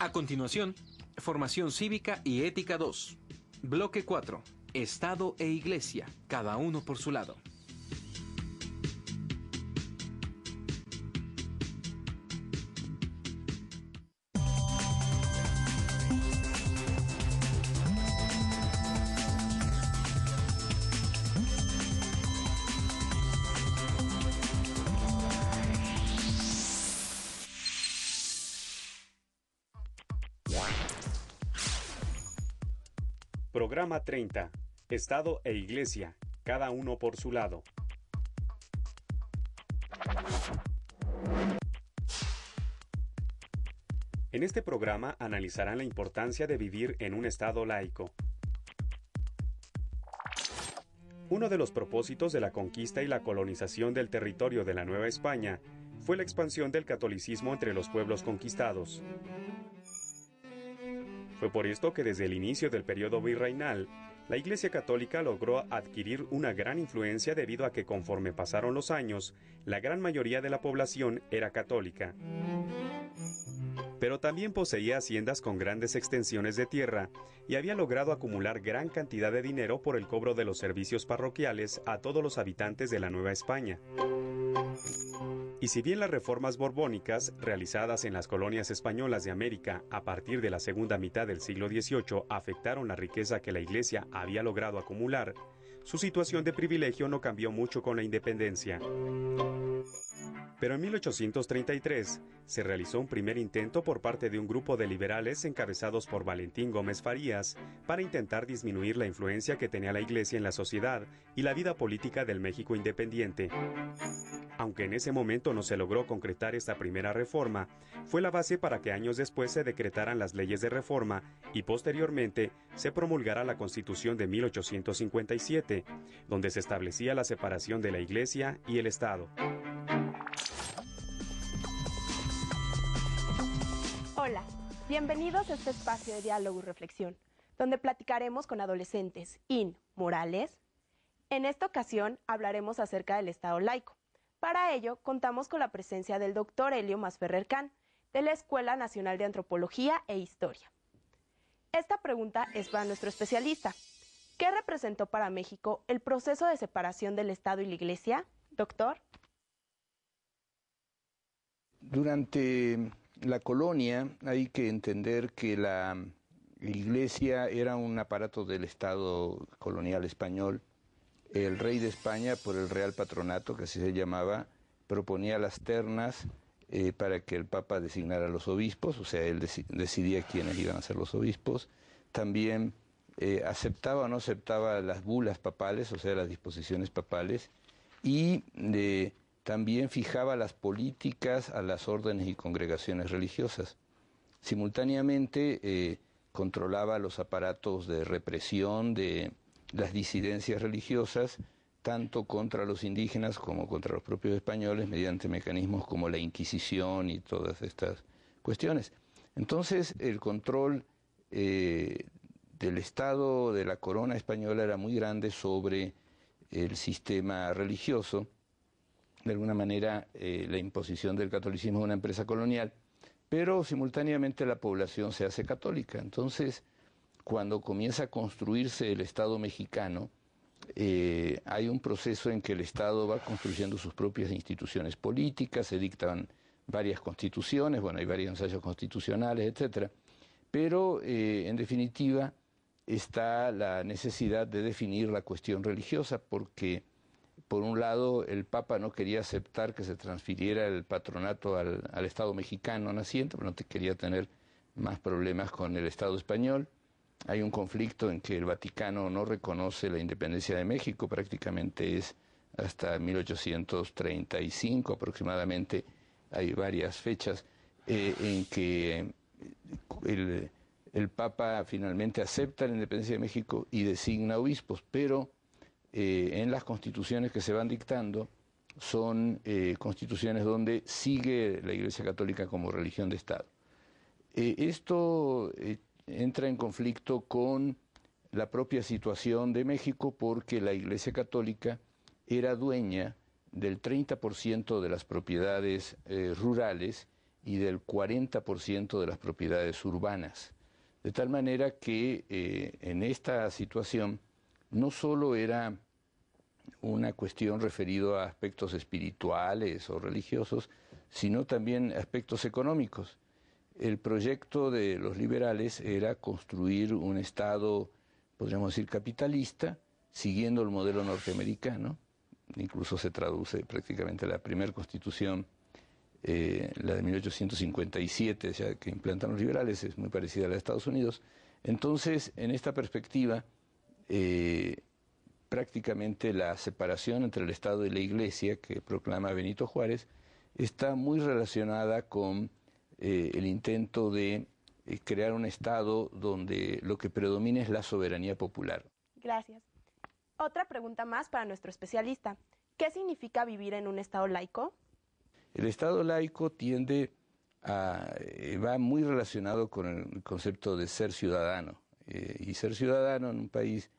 A continuación, Formación Cívica y Ética 2. Bloque 4. Estado e Iglesia, cada uno por su lado. Programa 30. Estado e Iglesia, cada uno por su lado. En este programa analizarán la importancia de vivir en un Estado laico. Uno de los propósitos de la conquista y la colonización del territorio de la Nueva España fue la expansión del catolicismo entre los pueblos conquistados. Fue por esto que desde el inicio del periodo virreinal, la Iglesia Católica logró adquirir una gran influencia debido a que conforme pasaron los años, la gran mayoría de la población era católica. Pero también poseía haciendas con grandes extensiones de tierra y había logrado acumular gran cantidad de dinero por el cobro de los servicios parroquiales a todos los habitantes de la Nueva España. Y si bien las reformas borbónicas realizadas en las colonias españolas de América a partir de la segunda mitad del siglo XVIII afectaron la riqueza que la Iglesia había logrado acumular, su situación de privilegio no cambió mucho con la independencia. Pero en 1833 se realizó un primer intento por parte de un grupo de liberales encabezados por Valentín Gómez Farías para intentar disminuir la influencia que tenía la Iglesia en la sociedad y la vida política del México independiente. Aunque en ese momento no se logró concretar esta primera reforma, fue la base para que años después se decretaran las leyes de reforma y posteriormente se promulgara la Constitución de 1857, donde se establecía la separación de la Iglesia y el Estado. Hola, bienvenidos a este espacio de diálogo y reflexión, donde platicaremos con adolescentes morales. En esta ocasión hablaremos acerca del Estado laico. Para ello, contamos con la presencia del Dr. Helio Masferrer Can, de la Escuela Nacional de Antropología e Historia. Esta pregunta es para nuestro especialista. ¿Qué representó para México el proceso de separación del Estado y la Iglesia? Doctor. Durante la colonia hay que entender que la Iglesia era un aparato del Estado colonial español. El rey de España, por el Real Patronato, que así se llamaba, proponía las ternas para que el Papa designara a los obispos, o sea, él decidía quiénes iban a ser los obispos. También aceptaba o no aceptaba las bulas papales, o sea, las disposiciones papales, y también fijaba las políticas a las órdenes y congregaciones religiosas. Simultáneamente controlaba los aparatos de represión de las disidencias religiosas, tanto contra los indígenas como contra los propios españoles, mediante mecanismos como la Inquisición y todas estas cuestiones. Entonces, el control del Estado, de la corona española, era muy grande sobre el sistema religioso. De alguna manera, la imposición del catolicismo es una empresa colonial, pero simultáneamente la población se hace católica. Entonces, cuando comienza a construirse el Estado mexicano, hay un proceso en que el Estado va construyendo sus propias instituciones políticas, se dictan varias constituciones, bueno, hay varios ensayos constitucionales, etcétera, pero en definitiva está la necesidad de definir la cuestión religiosa, porque por un lado el Papa no quería aceptar que se transfiriera el patronato al Estado mexicano naciente, pero no quería tener más problemas con el Estado español. Hay un conflicto en que el Vaticano no reconoce la independencia de México, prácticamente es hasta 1835 aproximadamente, hay varias fechas en que el Papa finalmente acepta la independencia de México y designa obispos, pero en las constituciones que se van dictando son constituciones donde sigue la Iglesia Católica como religión de Estado. Esto entra en conflicto con la propia situación de México, porque la Iglesia Católica era dueña del 30% de las propiedades rurales y del 40% de las propiedades urbanas. De tal manera que en esta situación no solo era una cuestión referida a aspectos espirituales o religiosos, sino también aspectos económicos. El proyecto de los liberales era construir un Estado, podríamos decir, capitalista, siguiendo el modelo norteamericano. Incluso se traduce prácticamente la primera constitución, la de 1857, ya que implantan los liberales, es muy parecida a la de Estados Unidos. Entonces, en esta perspectiva, prácticamente la separación entre el Estado y la Iglesia que proclama Benito Juárez está muy relacionada con el intento de crear un Estado donde lo que predomina es la soberanía popular. Gracias. Otra pregunta más para nuestro especialista. ¿Qué significa vivir en un Estado laico? El Estado laico va muy relacionado con el concepto de ser ciudadano. Y ser ciudadano en un país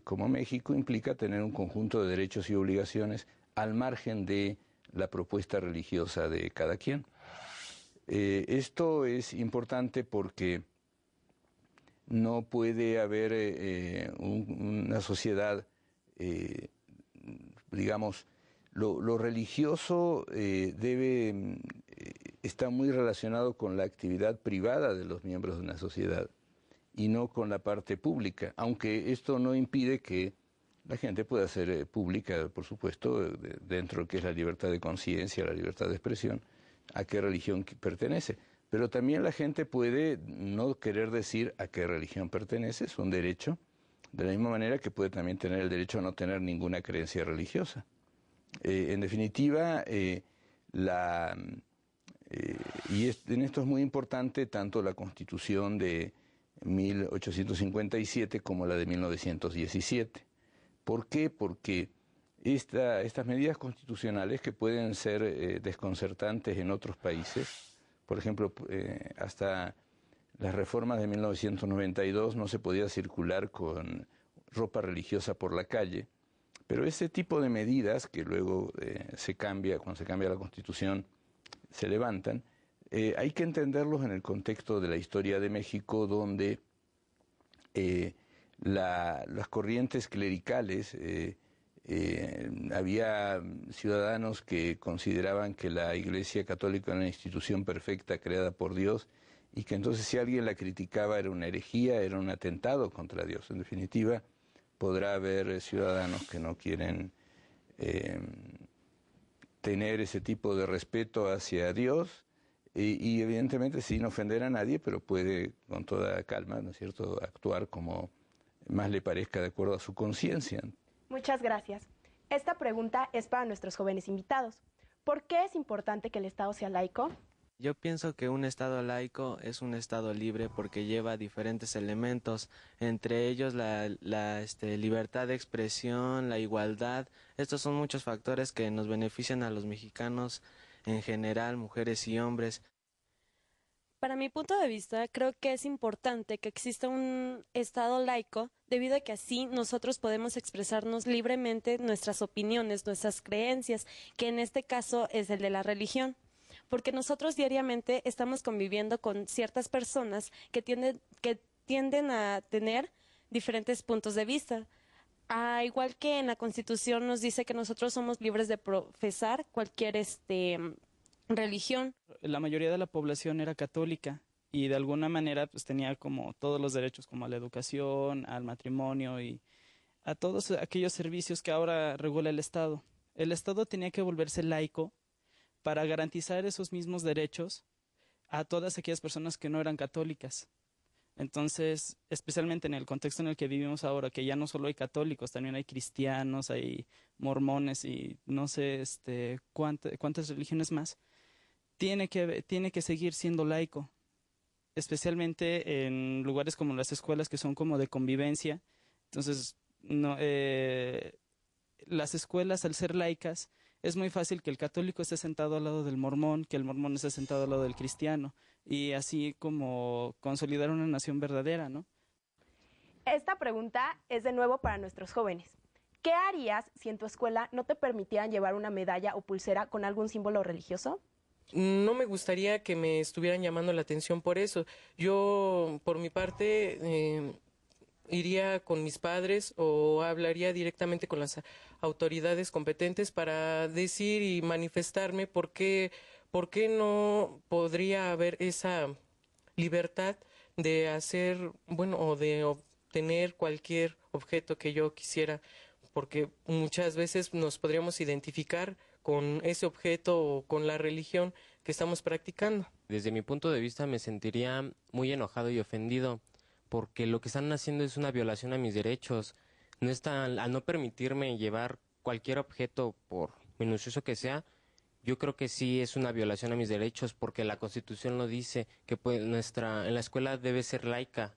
como México implica tener un conjunto de derechos y obligaciones al margen de la propuesta religiosa de cada quien. Esto es importante porque no puede haber una sociedad, digamos, lo religioso está muy relacionado con la actividad privada de los miembros de una sociedad y no con la parte pública, aunque esto no impide que la gente pueda ser pública, por supuesto, dentro de lo que es la libertad de conciencia, la libertad de expresión, a qué religión pertenece. Pero también la gente puede no querer decir a qué religión pertenece, es un derecho, de la misma manera que puede también tener el derecho a no tener ninguna creencia religiosa. En definitiva, en esto es muy importante tanto la Constitución de 1857 como la de 1917. ¿Por qué? Porque estas medidas constitucionales que pueden ser desconcertantes en otros países, por ejemplo, hasta las reformas de 1992 no se podía circular con ropa religiosa por la calle, pero ese tipo de medidas que luego cuando se cambia la Constitución, se levantan, hay que entenderlos en el contexto de la historia de México, donde las corrientes clericales, había ciudadanos que consideraban que la Iglesia Católica era una institución perfecta creada por Dios y que entonces si alguien la criticaba era una herejía, era un atentado contra Dios. En definitiva, podrá haber ciudadanos que no quieren tener ese tipo de respeto hacia Dios y evidentemente sin ofender a nadie, pero puede con toda calma, ¿no es cierto?, actuar como más le parezca de acuerdo a su conciencia. Muchas gracias. Esta pregunta es para nuestros jóvenes invitados. ¿Por qué es importante que el Estado sea laico? Yo pienso que un Estado laico es un Estado libre porque lleva diferentes elementos, entre ellos la libertad de expresión, la igualdad. Estos son muchos factores que nos benefician a los mexicanos en general, mujeres y hombres. Para mi punto de vista, creo que es importante que exista un Estado laico, debido a que así nosotros podemos expresarnos libremente nuestras opiniones, nuestras creencias, que en este caso es el de la religión. Porque nosotros diariamente estamos conviviendo con ciertas personas que tienden a tener diferentes puntos de vista. Igual que en la Constitución nos dice que nosotros somos libres de profesar cualquier religión. La mayoría de la población era católica y de alguna manera pues tenía como todos los derechos como a la educación, al matrimonio y a todos aquellos servicios que ahora regula el Estado. El Estado tenía que volverse laico para garantizar esos mismos derechos a todas aquellas personas que no eran católicas. Entonces, especialmente en el contexto en el que vivimos ahora, que ya no solo hay católicos, también hay cristianos, hay mormones y no sé cuántas religiones más, tiene que seguir siendo laico, especialmente en lugares como las escuelas que son como de convivencia. Entonces, las escuelas, al ser laicas, es muy fácil que el católico esté sentado al lado del mormón, que el mormón esté sentado al lado del cristiano, y así como consolidar una nación verdadera, ¿no? Esta pregunta es de nuevo para nuestros jóvenes. ¿Qué harías si en tu escuela no te permitieran llevar una medalla o pulsera con algún símbolo religioso? no me gustaría que me estuvieran llamando la atención por eso. Yo, por mi parte, iría con mis padres o hablaría directamente con las autoridades competentes para decir y manifestarme por qué no podría haber esa libertad de hacer, bueno, o de obtener cualquier objeto que yo quisiera, porque muchas veces nos podríamos identificar con ese objeto o con la religión que estamos practicando. Desde mi punto de vista me sentiría muy enojado y ofendido, porque lo que están haciendo es una violación a mis derechos. Al no permitirme llevar cualquier objeto, por minucioso que sea, yo creo que sí es una violación a mis derechos, porque la Constitución lo dice, que pues en la escuela debe ser laica.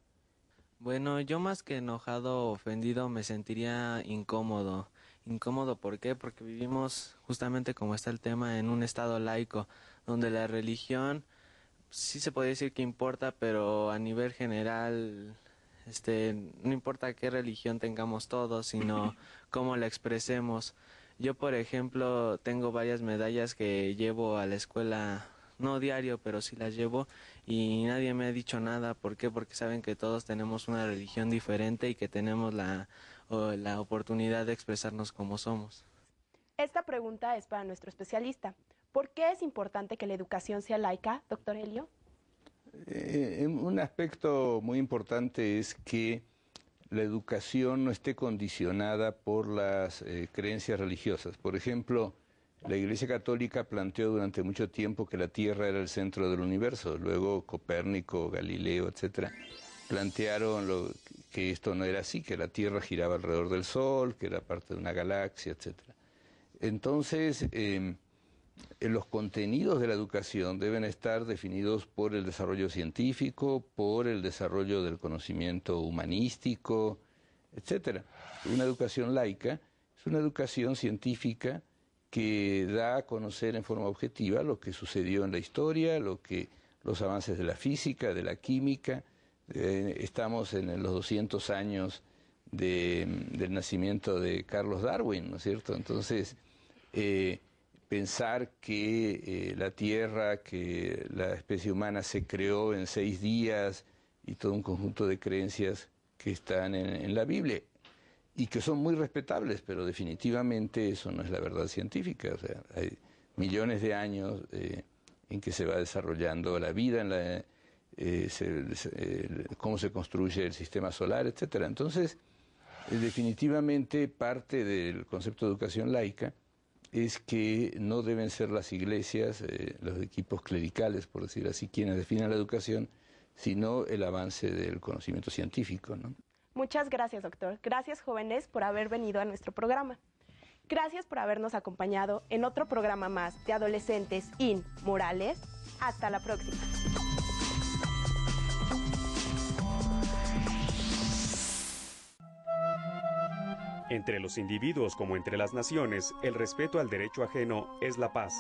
Bueno, yo más que enojado o ofendido me sentiría incómodo. Incómodo, ¿por qué? Porque vivimos, justamente como está el tema, en un estado laico, donde la religión sí se puede decir que importa, pero a nivel general, no importa qué religión tengamos todos, sino cómo la expresemos. Yo, por ejemplo, tengo varias medallas que llevo a la escuela, no diario, pero sí las llevo, y nadie me ha dicho nada. ¿Por qué? Porque saben que todos tenemos una religión diferente y que tenemos la oportunidad de expresarnos como somos. Esta pregunta es para nuestro especialista. ¿Por qué es importante que la educación sea laica, doctor Helio? Un aspecto muy importante es que la educación no esté condicionada por las creencias religiosas. Por ejemplo, la Iglesia Católica planteó durante mucho tiempo que la Tierra era el centro del universo. Luego Copérnico, Galileo, etcétera, plantearon que esto no era así, que la Tierra giraba alrededor del Sol, que era parte de una galaxia, etcétera. Entonces, los contenidos de la educación deben estar definidos por el desarrollo científico, por el desarrollo del conocimiento humanístico, etcétera. Una educación laica es una educación científica que da a conocer en forma objetiva lo que sucedió en la historia, los avances de la física, de la química. Estamos en los 200 años del nacimiento de Carlos Darwin, ¿no es cierto? Entonces, pensar que la Tierra, que la especie humana se creó en 6 días y todo un conjunto de creencias que están en la Biblia y que son muy respetables, pero definitivamente eso no es la verdad científica. O sea, hay millones de años en que se va desarrollando la vida, cómo se construye el sistema solar, etcétera. Entonces, definitivamente parte del concepto de educación laica es que no deben ser las iglesias, los equipos clericales, por decir así, quienes definan la educación, sino el avance del conocimiento científico, ¿no? Muchas gracias, doctor. Gracias, jóvenes, por haber venido a nuestro programa. Gracias por habernos acompañado en otro programa más de Adolescentes Morales. Hasta la próxima. Entre los individuos como entre las naciones, el respeto al derecho ajeno es la paz.